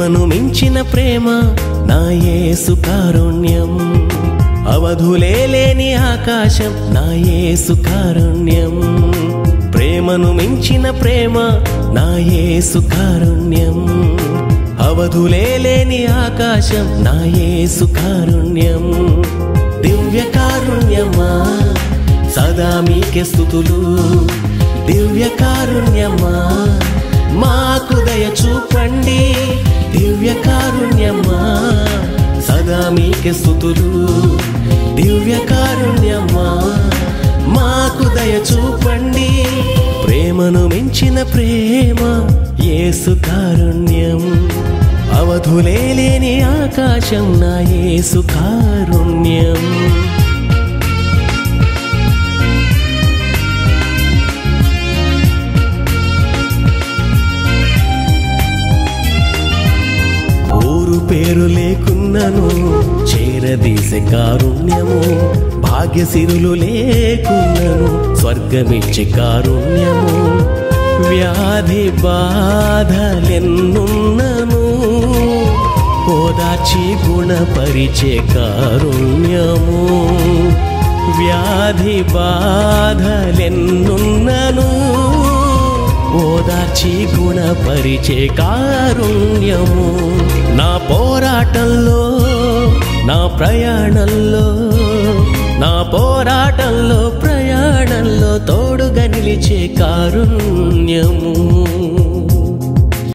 ప్రేమను మించిన ప్రేమ నా యేసు కారుణ్యం, అవధులే లేని ఆకాశం నా యేసు కారుణ్యం. ప్రేమను మించిన ప్రేమ నా యేసు కారుణ్యం, అవధులే లేని ఆకాశం నా యేసు కారుణ్యం. దివ్య కారుణ్యమా సదా మీకే స్తుతులు, దివ్య కారుణ్యమా మాకు దయ చూపండి. దివ్య కారుణ్యమా సదా మీకే స్తుతులు, దివ్య కారుణ్యమా మాకు దయ చూపండి. ప్రేమను మించిన ప్రేమ యేసు కారుణ్యం, అవధులే లేని ఆకాశం నా యేసు కారుణ్యం. ఊరు పేరు లేకున్నను చేరదీసే కారుణ్యము, భాగ్యసిరులు లేకున్నను స్వర్గమిచ్చే కారుణ్యము. వ్యాధి బాధలెన్నున్నను ఓదార్చి గుణపరిచే కారుణ్యము. వ్యాధి బాధలెన్నున్నను ఓదార్చి గుణపరిచే కారుణ్యము. నా పోరాటంలో నా ప్రయాణంలో, నా పోరాటంలో ప్రయాణంలో తోడుగా నిలిచే కారుణ్యము.